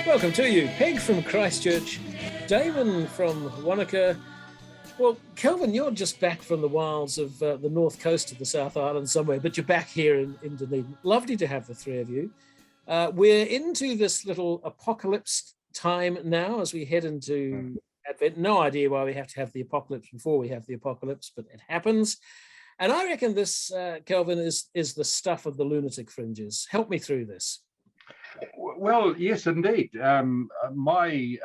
Welcome to you, Peg from Christchurch, Damon from Wanaka. Well, Kelvin, you're just back from the wilds of the north coast of the South Island somewhere, but you're back here in Dunedin. Lovely to have the three of you. We're into this little apocalypse time now as we head into Advent. No idea why we have to have the apocalypse before we have the apocalypse, but it happens. And I reckon this, Kelvin, is the stuff of the lunatic fringes. Help me through this. Well, yes, indeed. My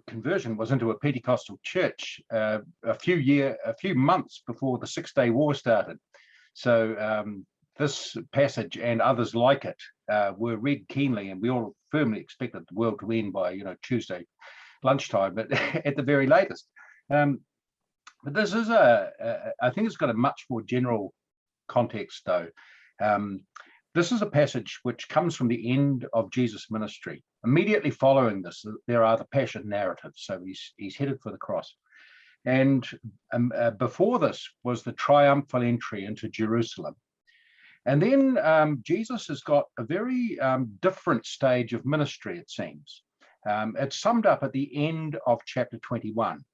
conversion was into a Pentecostal church a few months before the Six-Day War started. So this passage and others like it were read keenly, and we all firmly expected the world to end by Tuesday lunchtime, but at the very latest. But this is I think it's got a much more general context, though. This is a passage which comes from the end of Jesus' ministry. Immediately following this, there are the Passion narratives. So he's headed for the cross. And before this was the triumphal entry into Jerusalem. And then Jesus has got a very different stage of ministry, it seems. It's summed up at the end of chapter 21,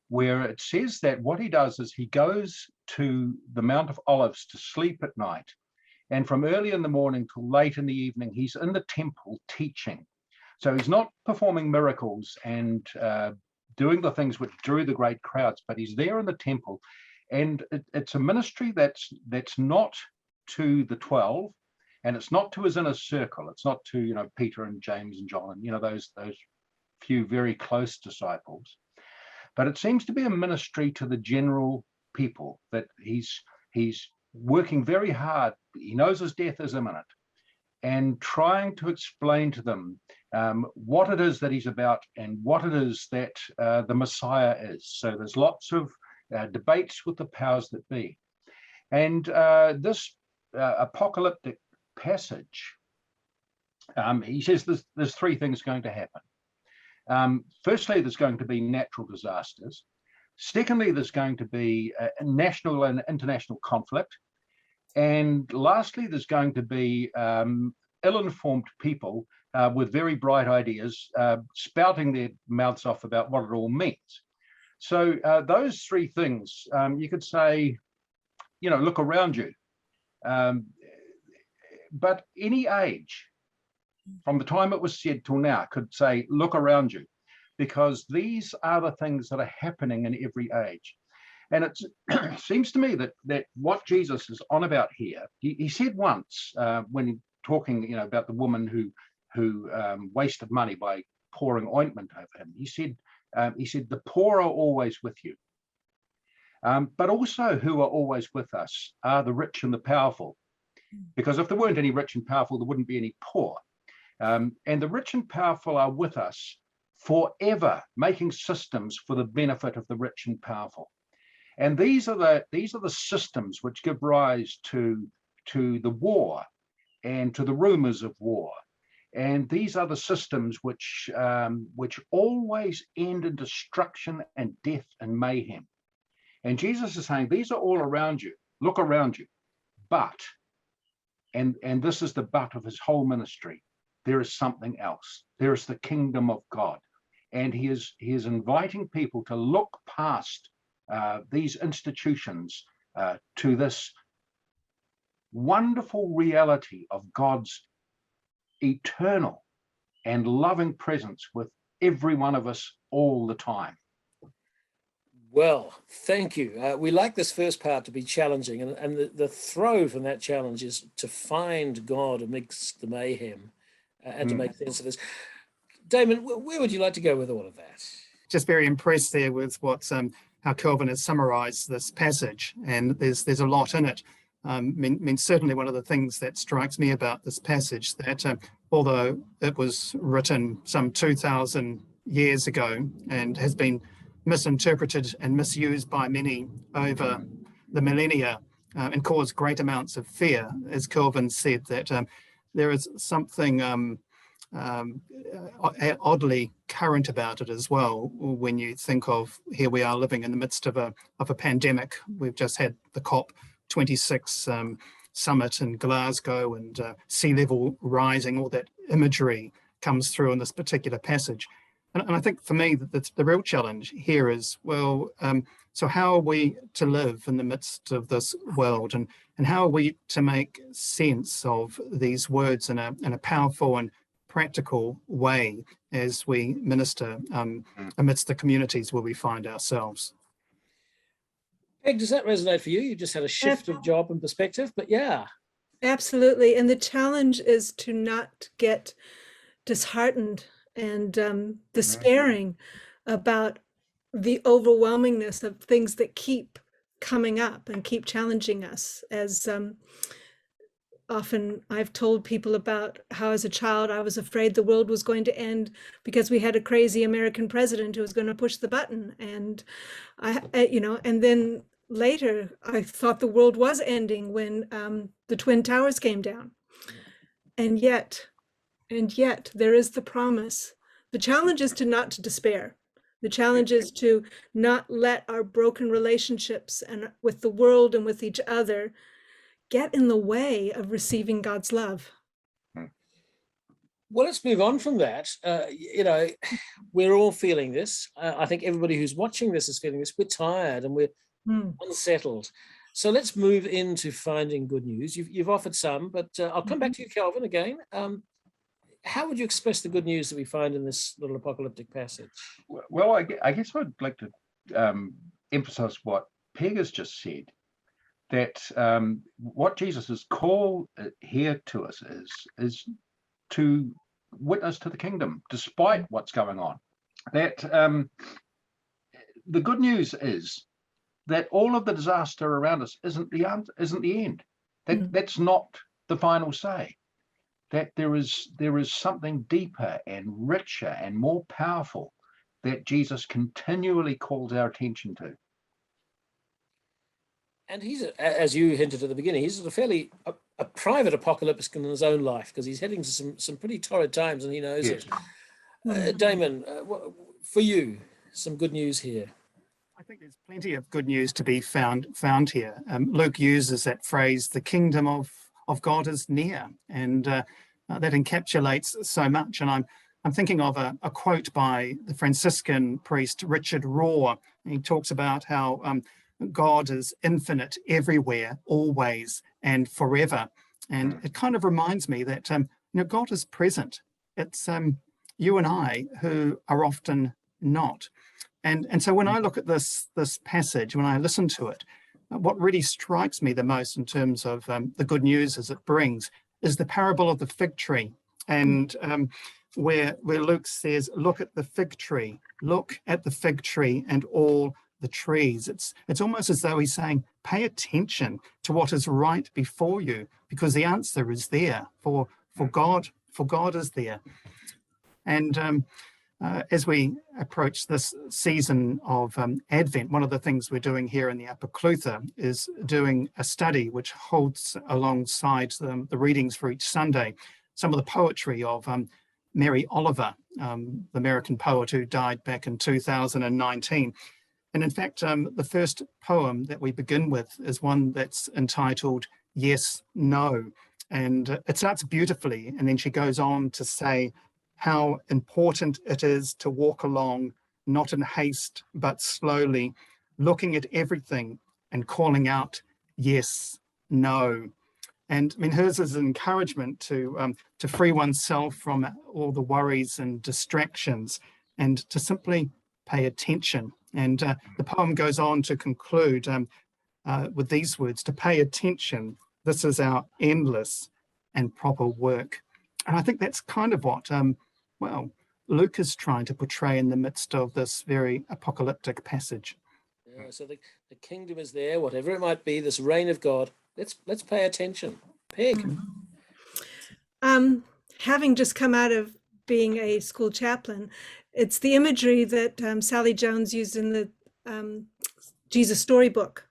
where it says that what he does is he goes to the Mount of Olives to sleep at night. And from early in the morning till late in the evening, he's in the temple teaching. So he's not performing miracles and doing the things which drew the great crowds, but he's there in the temple. And it's a ministry that's not to the 12, and it's not to his inner circle. It's not to Peter and James and John and those few very close disciples. But it seems to be a ministry to the general people, that he's working very hard. He knows his death is imminent, and trying to explain to them what it is that he's about and what it is that the Messiah is. So there's lots of debates with the powers that be. And this apocalyptic passage, he says there's three things going to happen. Firstly, there's going to be natural disasters. Secondly, there's going to be national and international conflict. And lastly, there's going to be ill-informed people with very bright ideas spouting their mouths off about what it all means. So those three things, you could say, look around you. But any age, from the time it was said till now, could say, look around you, because these are the things that are happening in every age. And it seems to me that what Jesus is on about here, he said once when talking about the woman who wasted money by pouring ointment over him, he said the poor are always with you, but also who are always with us are the rich and the powerful, because if there weren't any rich and powerful, there wouldn't be any poor. And the rich and powerful are with us forever, making systems for the benefit of the rich and powerful. And these are the systems which give rise to the war and to the rumours of war. And these are the systems which always end in destruction and death and mayhem. And Jesus is saying, these are all around you. Look around you. But, and this is the but of his whole ministry, there is something else. There is the kingdom of God. And he is inviting people to look past these institutions to this wonderful reality of God's eternal and loving presence with every one of us all the time. Well, thank you. We like this first part to be challenging, and the throw from that challenge is to find God amidst the mayhem and to make sense of this. Damon, where would you like to go with all of that? Just very impressed there with how Kelvin has summarised this passage, and there's a lot in it. Certainly one of the things that strikes me about this passage, that although it was written some 2,000 years ago and has been misinterpreted and misused by many over the millennia and caused great amounts of fear, as Kelvin said, that there is something oddly current about it as well. When you think of, here we are living in the midst of a pandemic. We've just had the COP26 summit in Glasgow, and sea level rising, all that imagery comes through in this particular passage. And I think for me, the real challenge here is, well, so how are we to live in the midst of this world, and how are we to make sense of these words in a powerful and practical way as we minister amidst the communities where we find ourselves? Peg, does that resonate for you? You just had a shift of job and perspective, but yeah. Absolutely. And the challenge is to not get disheartened and despairing about the overwhelmingness of things that keep coming up and keep challenging us. As often I've told people about how as a child I was afraid the world was going to end because we had a crazy American president who was going to push the button. And and then later I thought the world was ending when the Twin Towers came down. And yet there is the promise. The challenge is to not to despair. The challenge is to not let our broken relationships and with the world and with each other get in the way of receiving God's love. Well, let's move on from that. We're all feeling this. I think everybody who's watching this is feeling this. We're tired and we're unsettled. So let's move into finding good news. You've offered some, but I'll come back to you, Kelvin, again. How would you express the good news that we find in this little apocalyptic passage? Well, I guess I'd like to emphasize what Peg has just said, that what Jesus has called here to us is to witness to the kingdom, despite what's going on. That the good news is that all of the disaster around us isn't the end. That's not the final say. That there is something deeper and richer and more powerful that Jesus continually calls our attention to. And he's, as you hinted at the beginning, he's a fairly a private apocalyptic in his own life, because he's heading to some pretty torrid times, and he knows it. Damon, for you, some good news here. I think there's plenty of good news to be found here. Luke uses that phrase, "The kingdom of God is near," and that encapsulates so much. And I'm thinking of a quote by the Franciscan priest Richard Rohr. He talks about how God is infinite everywhere, always, and forever. And it kind of reminds me that God is present. It's you and I who are often not. And so when I look at this passage, when I listen to it, what really strikes me the most in terms of the good news as it brings is the parable of the fig tree, and where Luke says, "Look at the fig tree, look at the fig tree and all the trees." It's almost as though he's saying, pay attention to what is right before you, because the answer is there. For God is there. And as we approach this season of Advent, one of the things we're doing here in the Apocalyptic is doing a study which holds alongside the readings for each Sunday some of the poetry of Mary Oliver, the American poet who died back in 2019. And in fact, the first poem that we begin with is one that's entitled "Yes, No." And it starts beautifully, and then she goes on to say how important it is to walk along, not in haste, but slowly, looking at everything and calling out, "Yes, no." And I mean, hers is an encouragement to free oneself from all the worries and distractions and to simply pay attention. And the poem goes on to conclude with these words: "To pay attention, this is our endless and proper work." And I think that's kind of what Luke is trying to portray in the midst of this very apocalyptic passage. Yeah, so the kingdom is there, whatever it might be, this reign of God. Let's pay attention. Peg. Having just come out of being a school chaplain, it's the imagery that Sally Jones used in the Jesus storybook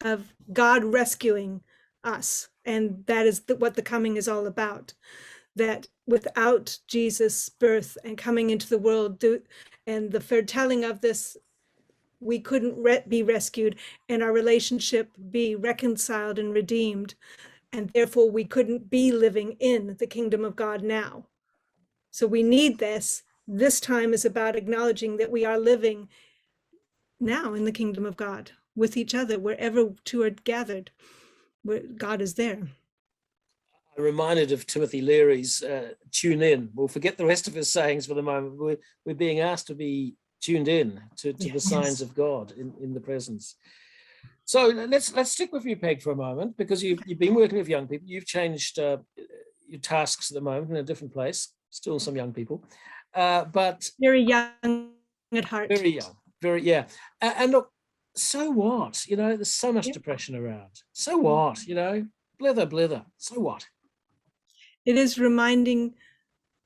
of God rescuing us. And that is what the coming is all about. That without Jesus' birth and coming into the world and the foretelling of this, we couldn't be rescued and our relationship be reconciled and redeemed. And therefore we couldn't be living in the kingdom of God now. So we need this. This time is about acknowledging that we are living now in the kingdom of God with each other, wherever two are gathered, where God is there. I'm reminded of Timothy Leary's tune in. We'll forget the rest of his sayings for the moment. We're being asked to be tuned in to the signs of God in the presence. So let's stick with you, Peg, for a moment, because you've been working with young people. You've changed your tasks at the moment in a different place. Still some young people, but very young at heart. Very young, and look, so what? There's so much depression around. So what? Blither. So what? It is reminding,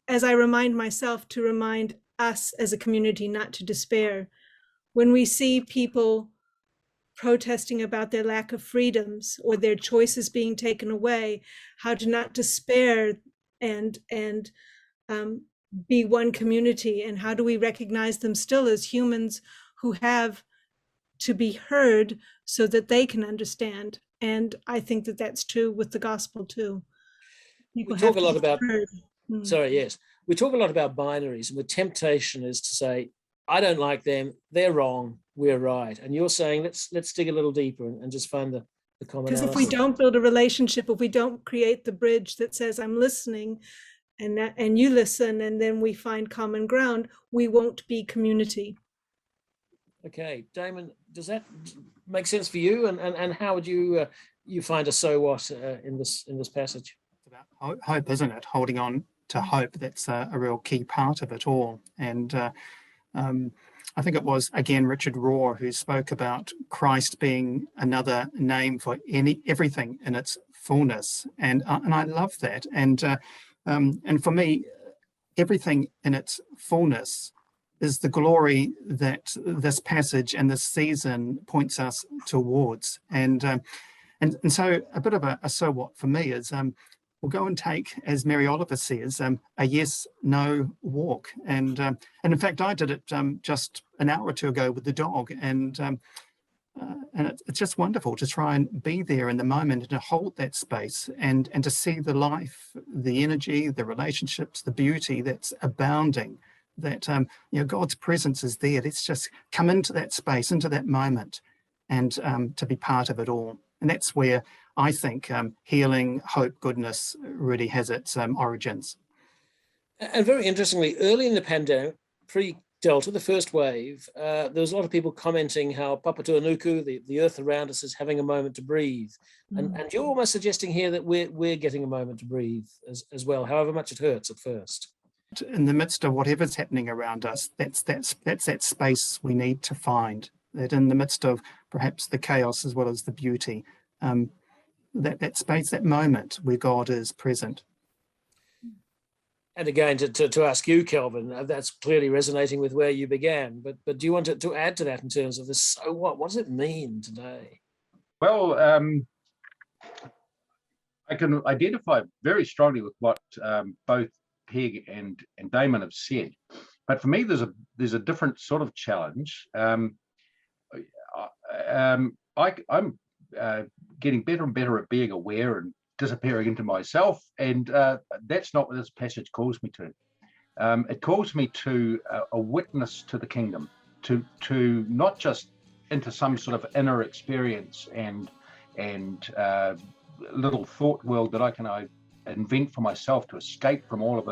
as I remind myself, to remind us as a community not to despair. When we see people protesting about their lack of freedoms or their choices being taken away, how to not despair and be one community, and how do we recognize them still as humans who have to be heard so that they can understand. And I think that that's true with the gospel too. People we talk have a lot about sorry, yes, we talk a lot about binaries, and the temptation is to say, I don't like them, they're wrong, we're right. And you're saying let's dig a little deeper and just find the commonality. Because if we don't build a relationship, if we don't create the bridge that says I'm listening and you listen, and then we find common ground, we won't be community. Okay, Damon, does that make sense for you? And how would you find a so what in this passage? It's about hope, isn't it? Holding on to hope. That's a real key part of it all. And I think it was, again, Richard Rohr who spoke about Christ being another name for everything in its fullness. And I love that. And for me, everything in its fullness is the glory that this passage and this season points us towards. And so a bit of a so what for me is we'll go and take, as Mary Oliver says, a yes, no walk. And in fact, I did it just an hour or two ago with the dog. And it's just wonderful to try and be there in the moment and to hold that space and to see the life, the energy, the relationships, the beauty that's abounding, that God's presence is there. Let's just come into that space, into that moment, and to be part of it all. And that's where I think healing, hope, goodness really has its origins. And very interestingly, early in the pandemic, pre-Delta, the first wave, there was a lot of people commenting how Papatūānuku, the earth around us, is having a moment to breathe. And you're almost suggesting here that we're getting a moment to breathe as well, however much it hurts at first. In the midst of whatever's happening around us, that's that space we need to find. That in the midst of perhaps the chaos as well as the beauty, that space, that moment where God is present. And again, to ask you, Kelvin, that's clearly resonating with where you began. But do you want to add to that in terms of this? So what? What does it mean today? Well, I can identify very strongly with what both Peg and Damon have said. But for me, there's a different sort of challenge. I'm getting better and better at being aware and disappearing into myself, and that's not what this passage calls me to. It calls me to a witness to the kingdom, to not just into some sort of inner experience and little thought world that I can invent for myself to escape from all of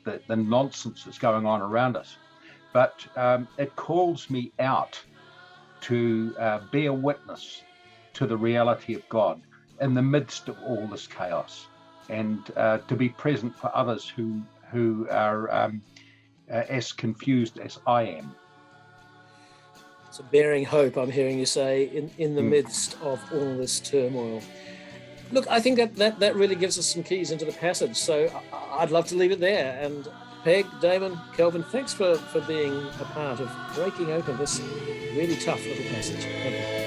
the nonsense that's going on around us, but it calls me out to be a witness to the reality of God in the midst of all this chaos, and to be present for others who are as confused as I am. So bearing hope, I'm hearing you say, in the midst of all this turmoil. Look, I think that really gives us some keys into the passage. So I'd love to leave it there. And Peg, Damon, Kelvin, thanks for being a part of breaking open this really tough little passage. Thank you.